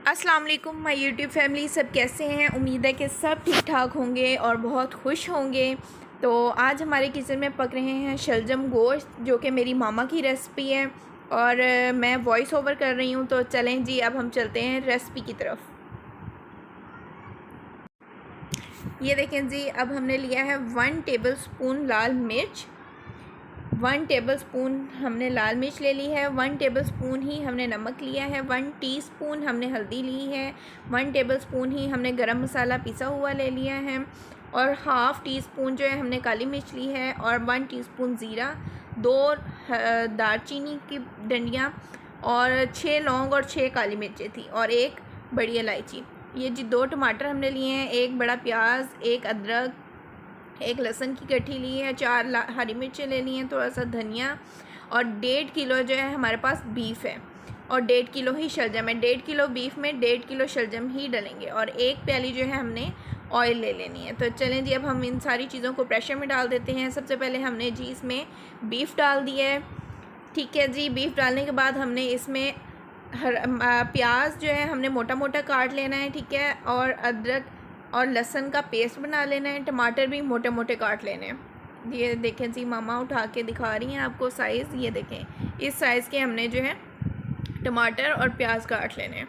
अस्सलाम वालेकुम my YouTube family, सब कैसे हैं। उम्मीद है कि सब ठीक ठाक होंगे और बहुत खुश होंगे। तो आज हमारे किचन में पक रहे हैं शलजम गोश्त, जो कि मेरी मामा की रेसिपी है और मैं वॉइस ओवर कर रही हूँ। तो चलें जी, अब हम चलते हैं रेसिपी की तरफ। ये देखें जी, अब हमने लिया है 1 टेबलस्पून लाल मिर्च। 1 टेबलस्पून हमने लाल मिर्च ले ली है। 1 टेबलस्पून ही हमने नमक लिया है। 1 टीस्पून हमने हल्दी ली है। 1 टेबलस्पून ही हमने गरम मसाला पिसा हुआ ले लिया है और हाफ़ टी स्पून जो है हमने काली मिर्च ली है और 1 टीस्पून ज़ीरा, 2 दालचीनी की डंडियाँ और 6 लौंग और 6 काली मिर्चें थी और 1 बड़ी इलायची। ये जी 2 टमाटर हमने लिए हैं, 1 बड़ा प्याज, 1 अदरक, 1 लहसुन की गट्ठी ली है, 4 हरी मिर्चें ले ली हैं, थोड़ा सा धनिया और 1.5 किलो जो है हमारे पास बीफ है और 1.5 किलो ही शलजम है। 1.5 किलो बीफ में 1.5 किलो शलजम ही डलेंगे और 1 प्याली जो है हमने ऑयल ले लेनी है। तो चलें जी, अब हम इन सारी चीज़ों को प्रेशर में डाल देते हैं। सबसे पहले हमने जी इसमें बीफ डाल दिया है। ठीक है जी, बीफ डालने के बाद हमने इसमें प्याज जो है हमने मोटा मोटा काट लेना है। ठीक है, और अदरक और लहसुन का पेस्ट बना लेना है। टमाटर भी मोटे मोटे काट लेने हैं। ये देखें जी, मामा उठा के दिखा रही हैं आपको साइज़। ये देखें, इस साइज़ के हमने जो है टमाटर और प्याज काट लेने हैं।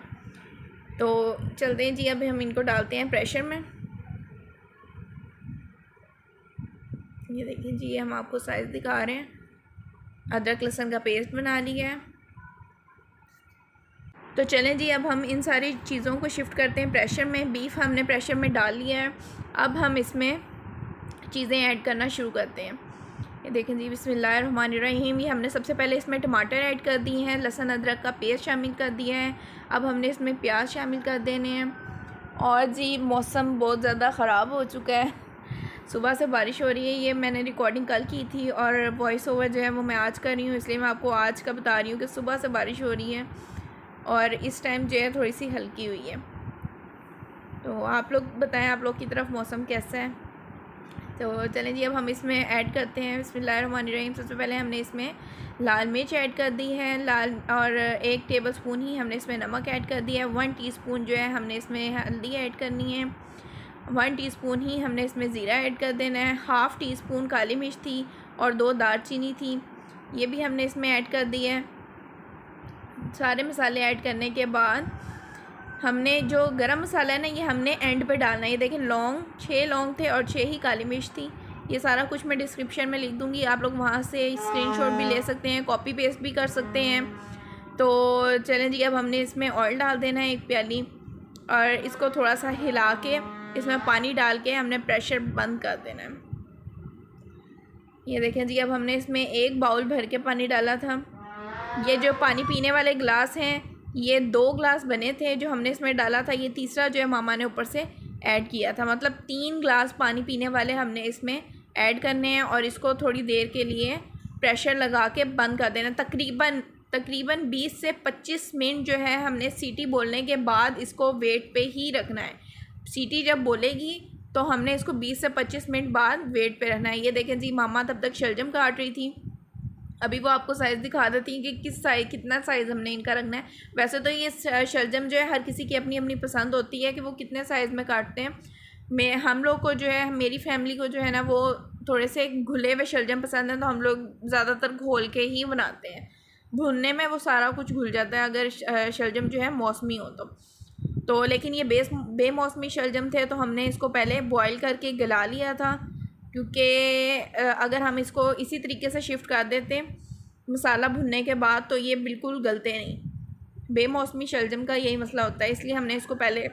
तो चलते हैं जी, अब हम इनको डालते हैं प्रेशर में। ये देखें जी, ये हम आपको साइज़ दिखा रहे हैं। अदरक लहसुन का पेस्ट बना लिया है। तो चलें जी, अब हम इन सारी चीज़ों को शिफ्ट करते हैं प्रेशर में। बीफ हमने प्रेशर में डाल लिया है। अब हम इसमें चीज़ें ऐड करना शुरू करते हैं। ये देखें जी, बिस्मिल्लाहिर्रहमानिर्रहीम। ये हमने सबसे पहले इसमें टमाटर ऐड कर दिए हैं, लहसुन अदरक का पेस्ट शामिल कर दिया है। अब हमने इसमें प्याज शामिल कर देने हैं। और जी मौसम बहुत ज़्यादा ख़राब हो चुका है, सुबह से बारिश हो रही है। ये मैंने रिकॉर्डिंग कल की थी और वॉइस ओवर जो है वो मैं आज कर रही हूँ, इसलिए मैं आपको आज का बता रही हूँ कि सुबह से बारिश हो रही है और इस टाइम जो है थोड़ी सी हल्की हुई है। तो आप लोग बताएं, आप लोग की तरफ मौसम कैसा है। तो चलें जी, अब हम इसमें ऐड करते हैं बिस्मिल्लाहिर्रहमानिर्रहीम। सबसे पहले हमने इसमें लाल मिर्च ऐड कर दी है, लाल, और 1 टेबलस्पून ही हमने इसमें नमक ऐड कर दिया है। 1 टीस्पून जो है हमने इसमें हल्दी ऐड करनी है। 1 टीस्पून ही हमने इसमें ज़ीरा ऐड कर देना है। हाफ़ टी स्पून काली मिर्च थी और 2 दालचीनी थी, ये भी हमने इसमें ऐड कर दी है। सारे मसाले ऐड करने के बाद हमने जो गरम मसाला है ना, ये हमने एंड पे डालना है। ये देखें, 6 लौंग थे और 6 ही काली मिर्च थी। ये सारा कुछ मैं डिस्क्रिप्शन में लिख दूँगी, आप लोग वहाँ से स्क्रीनशॉट भी ले सकते हैं, कॉपी पेस्ट भी कर सकते हैं। तो चलें जी, अब हमने इसमें ऑयल डाल देना है 1 प्याली और इसको थोड़ा सा हिला के इसमें पानी डाल के हमने प्रेशर बंद कर देना है। ये देखें जी, अब हमने इसमें 1 बाउल भर के पानी डाला था। ये जो पानी पीने वाले गिलास हैं, ये 2 गिलास बने थे जो हमने इसमें डाला था। ये तीसरा जो है मामा ने ऊपर से ऐड किया था, मतलब 3 गिलास पानी पीने वाले हमने इसमें ऐड करने हैं और इसको थोड़ी देर के लिए प्रेशर लगा के बंद कर देना। तकरीबन 20 से 25 मिनट जो है हमने सीटी बोलने के बाद इसको वेट पे ही रखना है। सीटी जब बोलेगी तो हमने इसको 20 से 25 मिनट बाद वेट पे रखना है। ये देखें जी, मामा तब तक शलजम काट रही थी। अभी वो आपको साइज़ दिखा देती हैं कि कितना साइज़ हमने इनका रखना है। वैसे तो ये शलजम जो है हर किसी की अपनी अपनी पसंद होती है कि वो कितने साइज़ में काटते हैं। हम लोग को जो है, मेरी फैमिली को जो है ना, वो थोड़े से घुले हुए शलजम पसंद है, तो हम लोग ज़्यादातर घोल के ही बनाते हैं। भुनने में वो सारा कुछ घुल जाता है अगर शलजम जो है मौसमी हो तो। लेकिन ये बेमौसमी शलजम थे तो हमने इसको पहले बॉयल करके गला लिया था, क्योंकि अगर हम इसको इसी तरीके से शिफ्ट कर देते मसाला भुनने के बाद तो ये बिल्कुल गलते नहीं। बेमौसमी शलजम का यही मसला होता है, इसलिए हमने इसको पहले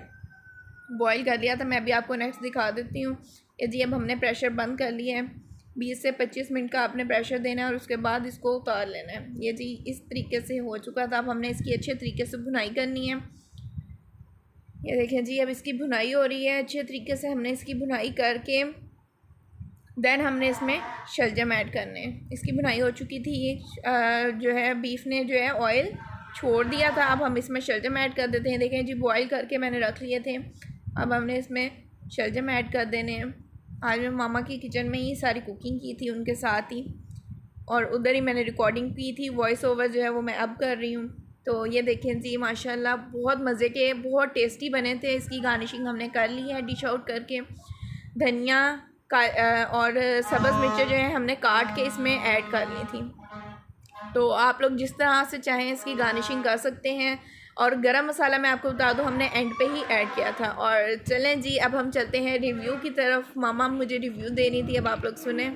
बॉईल कर लिया था। मैं अभी आपको नेक्स्ट दिखा देती हूँ। ये जी, अब हमने प्रेशर बंद कर लिया है। 20 से 25 मिनट का आपने प्रेशर देना है और उसके बाद इसको उतार लेना है। ये जी इस तरीके से हो चुका था। अब हमने इसकी अच्छे तरीके से भुनाई करनी है। ये देखें जी, अब इसकी भुनाई हो रही है अच्छे तरीके से। हमने इसकी भुनाई करके देन हमने इसमें शलजम ऐड करने हैं। इसकी भुनाई हो चुकी थी। ये जो है बीफ ने जो है ऑयल छोड़ दिया था। अब हम इसमें शलजम ऐड कर देते हैं। देखें जी, बॉईल करके मैंने रख लिए थे। अब हमने इसमें शलजम ऐड कर देने हैं। आज मैं मामा की किचन में ही सारी कुकिंग की थी उनके साथ ही, और उधर ही मैंने रिकॉर्डिंग की थी, वॉइस ओवर जो है वो मैं अब कर रही हूँ। तो ये देखें जी माशाल्लाह बहुत मज़े के, बहुत टेस्टी बने थे। इसकी गार्निशिंग हमने कर ली है डिश आउट करके। धनिया का और सब्ज़ मिर्चें जो है हमने काट के इसमें ऐड कर ली थी। तो आप लोग जिस तरह से चाहें इसकी गार्निशिंग कर सकते हैं। और गरम मसाला मैं आपको बता दूं हमने एंड पे ही ऐड किया था। और चलें जी अब हम चलते हैं रिव्यू की तरफ। मामा मुझे रिव्यू दे रही थी, अब आप लोग सुने।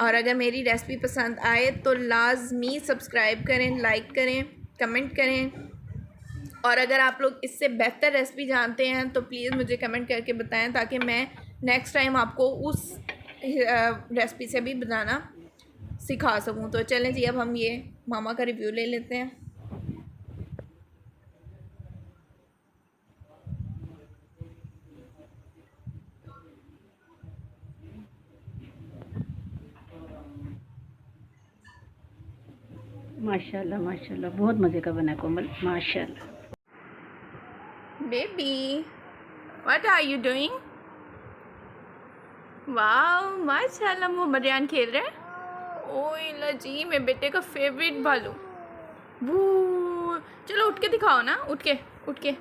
और अगर मेरी रेसिपी पसंद आए तो लाजमी सब्सक्राइब करें, लाइक करें, कमेंट करें। और अगर आप लोग इससे बेहतर रेसिपी जानते हैं तो प्लीज़ मुझे कमेंट करके बताएं, ताकि मैं नेक्स्ट टाइम आपको उस रेसिपी से भी बनाना सिखा सकूं। तो चलें जी अब हम ये मामा का रिव्यू ले लेते हैं। माशाल्लाह माशाल्लाह बहुत मज़े का बना कोमल, माशाल्लाह। Baby what are you doing? वाह माशाल्लाह मोहम्मद रियान खेल रहे हैं। ओए लजी मेरे बेटे का फेवरेट भालू। वो चलो उठ के दिखाओ ना, उठ के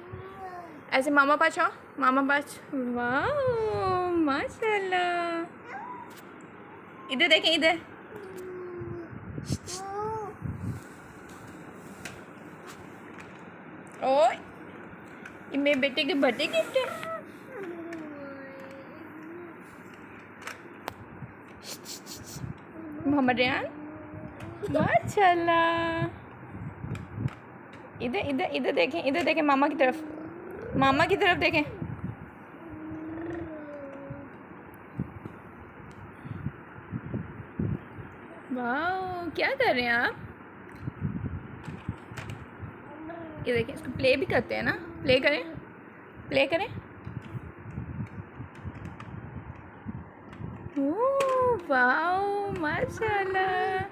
ऐसे मामा पास आओ, मामा पास। वाह माशाल्लाह, इधर देखें, इधर। ओए ये मेरे बेटे के बर्थडे गिफ्ट है। मोहम्मद रियान माशाल्लाह। इधर इधर इधर देखें, इधर देखें, मामा की तरफ, मामा की तरफ देखें। वाह क्या कर रहे हैं आप? ये देखें, इसको प्ले भी करते हैं ना, प्ले करें, प्ले करें। ओह वाह माशाल्लाह।